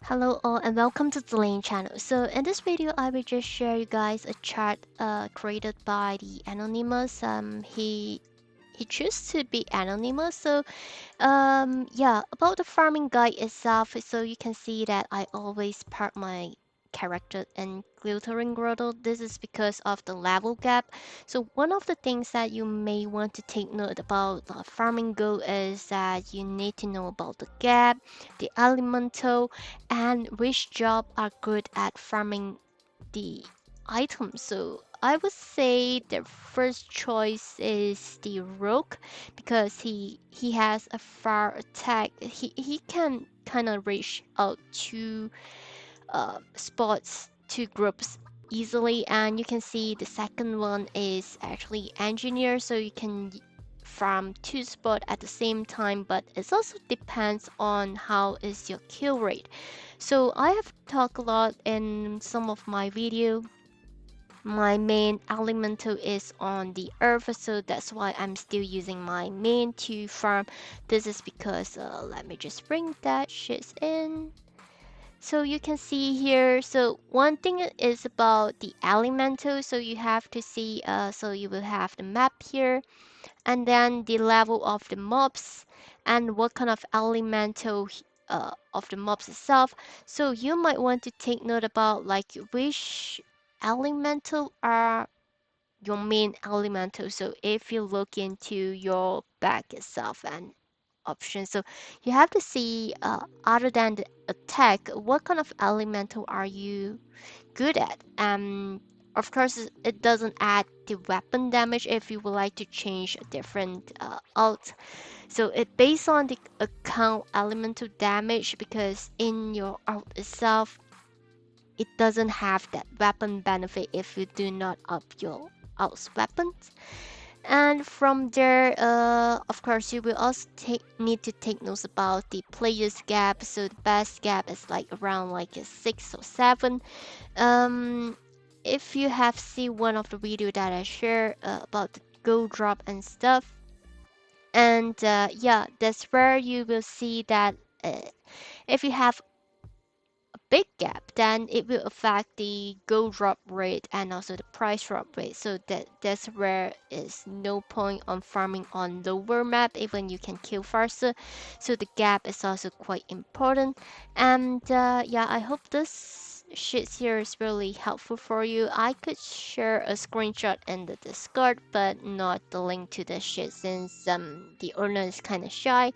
Hello all and welcome to the Lane channel. So in this video I will just share you guys a chart created by the anonymous. He chose to be anonymous. So yeah, about the farming guide itself, so you can see that I always park my character in glittering grotto. This is because of the level gap. So one of the things that you may want to take note about the farming go is that you need to know about the gap, the elemental, and which job are good at farming the items. So I would say the first choice is the rogue because he has a far attack. He can kind of reach out to spots, to groups easily, and you can see the second one is actually engineer, so you can farm two spots at the same time, but it also depends on how is your kill rate. So I have talked a lot in some of my video. My main elemental is on the earth, so that's why I'm still using my main to farm. This is because let me just bring that shit in. So you can see here, so one thing is about the elemental, so you have to see, so you will have the map here, and then the level of the mobs, and what kind of elemental of the mobs itself. So you might want to take note about like which elemental are your main elemental. So if you look into your back itself and options, so you have to see other than the attack, what kind of elemental are you good at. Of course, it doesn't add the weapon damage if you would like to change a different alt. So it based on the account elemental damage because in your alt itself, it doesn't have that weapon benefit if you do not up your alt's weapons. And from there, of course, you will also need to take notes about the player's gap. So the best gap is like around like a 6 or 7. Um, if you have seen one of the video that I share about the gold drop and stuff, and yeah, that's where you will see that if you have big gap, then it will affect the gold drop rate and also the price drop rate. So that's where is no point on farming on lower map, even you can kill faster. So the gap is also quite important. And yeah, I hope this shit here is really helpful for you. I could share a screenshot in the Discord, but not the link to the shit since the owner is kind of shy.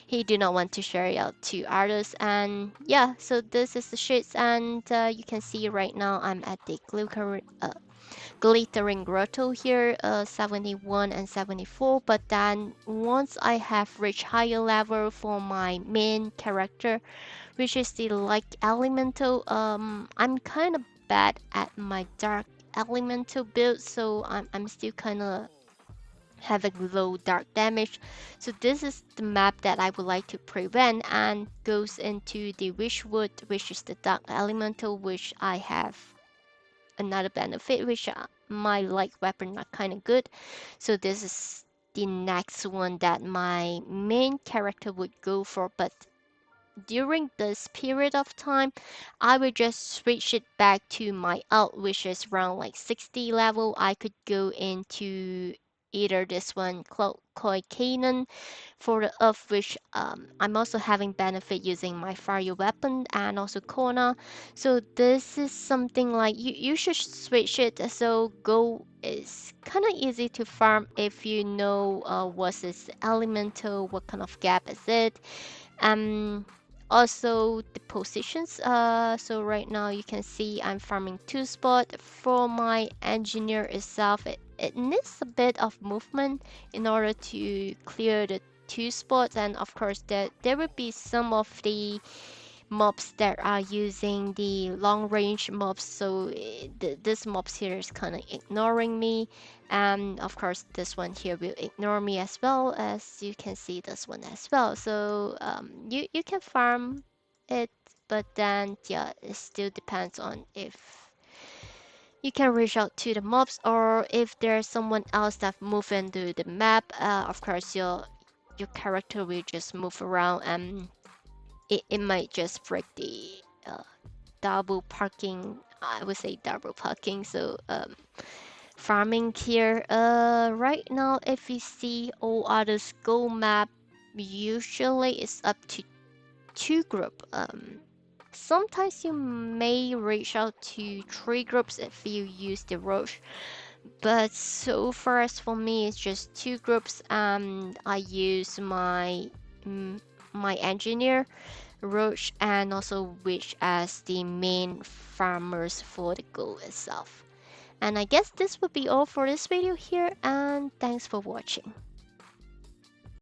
He do not want to share it out to others. And yeah, so this is the sheets, and you can see right now I'm at the glittering grotto here, 71 and 74. But then once I have reached higher level for my main character, which is the light elemental, I'm kind of bad at my dark elemental build, so I'm still kind of having low dark damage. So this is the map that I would like to prevent and goes into the Wishwood, which is the dark elemental, which I have another benefit, which my light weapon are kind of good. So this is the next one that my main character would go for, but during this period of time, I will just switch it back to my alt, which is around like 60 level. I could go into either this one, Koi Kanan, for the of which I'm also having benefit using my fire weapon and also Kona. So this is something like you should switch it. So Go is kind of easy to farm if you know what is elemental, what kind of gap is it. Um, Also the positions. So right now you can see I'm farming 2 spot for my engineer itself. It needs a bit of movement in order to clear the 2 spots, and of course there will be some of the mobs that are using the long range mobs, so this mobs here is kind of ignoring me, and of course this one here will ignore me as well, as you can see this one as well. So you can farm it, but then yeah, it still depends on if you can reach out to the mobs or if there's someone else that move into the map. Of course your character will just move around and it might just break double parking. I would say double parking. So farming here. Right now, if you see all other school map, usually it's up to two group. Sometimes you may reach out to three groups if you use the rush, but so far as for me, it's just two groups. I use mm, my engineer, Roach, and also Witch as the main farmers for the goal itself. And I guess this would be all for this video here, and thanks for watching.